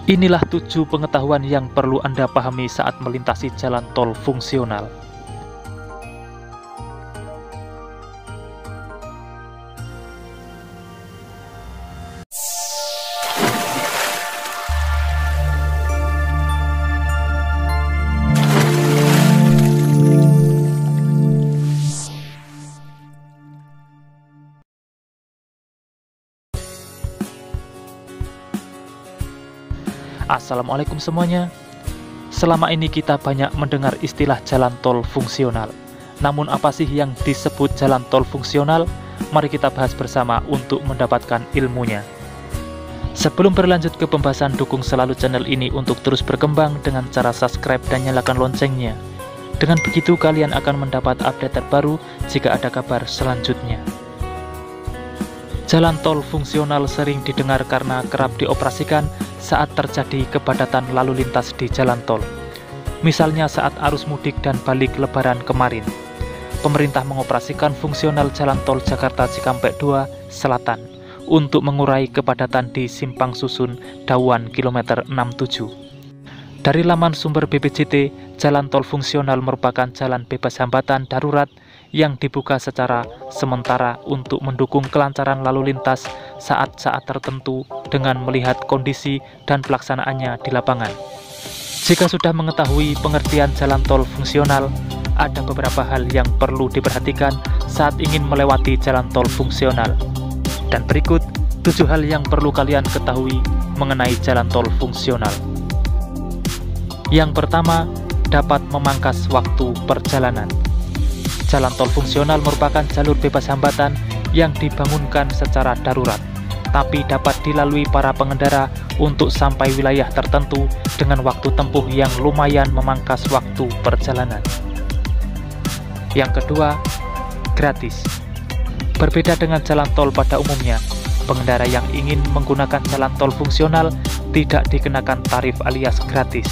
Inilah 7 pengetahuan yang perlu Anda pahami saat melintasi jalan tol fungsional. Assalamualaikum semuanya. Selama ini kita banyak mendengar istilah jalan tol fungsional. Namun apa sih yang disebut jalan tol fungsional? Mari kita bahas bersama untuk mendapatkan ilmunya. Sebelum berlanjut ke pembahasan, dukung selalu channel ini untuk terus berkembang dengan cara subscribe dan nyalakan loncengnya. Dengan begitu kalian akan mendapat update terbaru jika ada kabar selanjutnya. Jalan tol fungsional sering didengar karena kerap dioperasikan saat terjadi kepadatan lalu lintas di jalan tol. Misalnya saat arus mudik dan balik lebaran kemarin. Pemerintah mengoperasikan fungsional jalan tol Jakarta Cikampek 2 Selatan untuk mengurai kepadatan di Simpang Susun Dawan kilometer 67. Dari laman sumber BPJT, jalan tol fungsional merupakan jalan bebas hambatan darurat yang dibuka secara sementara untuk mendukung kelancaran lalu lintas saat-saat tertentu dengan melihat kondisi dan pelaksanaannya di lapangan. Jika sudah mengetahui pengertian jalan tol fungsional, ada beberapa hal yang perlu diperhatikan saat ingin melewati jalan tol fungsional. Dan berikut 7 hal yang perlu kalian ketahui mengenai jalan tol fungsional. Yang pertama, dapat memangkas waktu perjalanan. Jalan tol fungsional merupakan jalur bebas hambatan yang dibangunkan secara darurat, tapi dapat dilalui para pengendara untuk sampai wilayah tertentu dengan waktu tempuh yang lumayan memangkas waktu perjalanan. Yang kedua, gratis. Berbeda dengan jalan tol pada umumnya, pengendara yang ingin menggunakan jalan tol fungsional tidak dikenakan tarif alias gratis.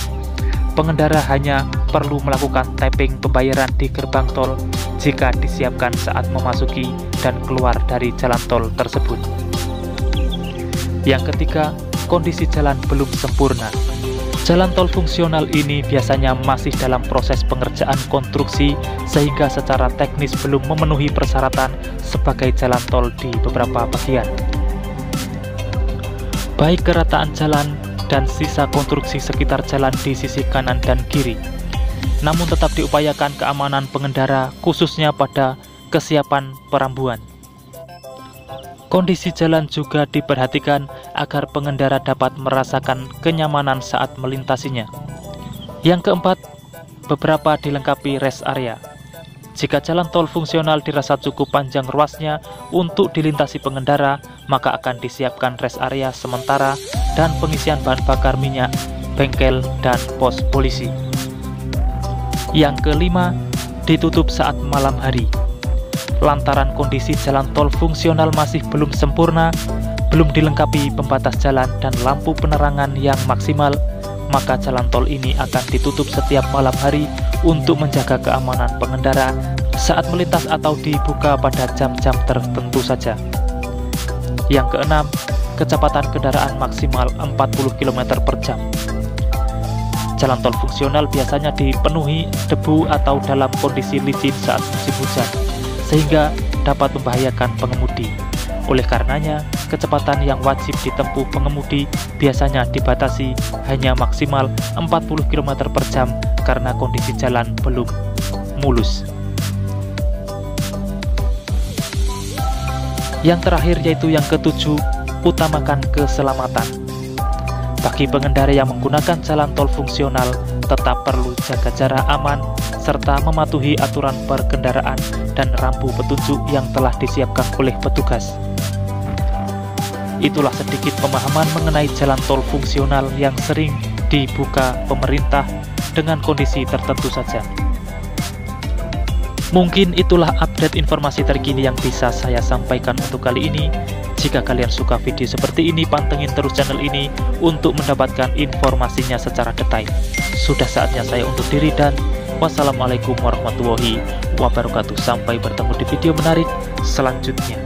Pengendara hanya perlu melakukan tapping pembayaran di gerbang tol jika disiapkan saat memasuki dan keluar dari jalan tol tersebut. Yang ketiga, kondisi jalan belum sempurna. Jalan tol fungsional ini biasanya masih dalam proses pengerjaan konstruksi sehingga secara teknis belum memenuhi persyaratan sebagai jalan tol di beberapa bagian. Baik kerataan jalan dan sisa konstruksi sekitar jalan di sisi kanan dan kiri. Namun tetap diupayakan keamanan pengendara khususnya pada kesiapan perambuan. Kondisi jalan juga diperhatikan agar pengendara dapat merasakan kenyamanan saat melintasinya. Yang keempat, beberapa dilengkapi rest area. Jika jalan tol fungsional dirasa cukup panjang ruasnya untuk dilintasi pengendara, maka akan disiapkan rest area sementara dan pengisian bahan bakar minyak, bengkel, dan pos polisi. Yang kelima, ditutup saat malam hari. Lantaran kondisi jalan tol fungsional masih belum sempurna, belum dilengkapi pembatas jalan dan lampu penerangan yang maksimal, maka jalan tol ini akan ditutup setiap malam hari untuk menjaga keamanan pengendara saat melintas atau dibuka pada jam-jam tertentu saja. Yang keenam, kecepatan kendaraan maksimal 40 km per jam. Jalan tol fungsional biasanya dipenuhi debu atau dalam kondisi licin saat musim hujan, sehingga dapat membahayakan pengemudi. Oleh karenanya, kecepatan yang wajib ditempuh pengemudi biasanya dibatasi hanya maksimal 40 km per jam karena kondisi jalan belum mulus. Yang terakhir yaitu yang ketujuh, utamakan keselamatan. Bagi pengendara yang menggunakan jalan tol fungsional, tetap perlu jaga jarak aman, serta mematuhi aturan berkendaraan dan rambu petunjuk yang telah disiapkan oleh petugas. Itulah sedikit pemahaman mengenai jalan tol fungsional yang sering dibuka pemerintah dengan kondisi tertentu saja. Mungkin itulah update informasi terkini yang bisa saya sampaikan untuk kali ini. Jika kalian suka video seperti ini, pantengin terus channel ini untuk mendapatkan informasinya secara detail. Sudah saatnya saya undur diri dan wassalamualaikum warahmatullahi wabarakatuh. Sampai bertemu di video menarik selanjutnya.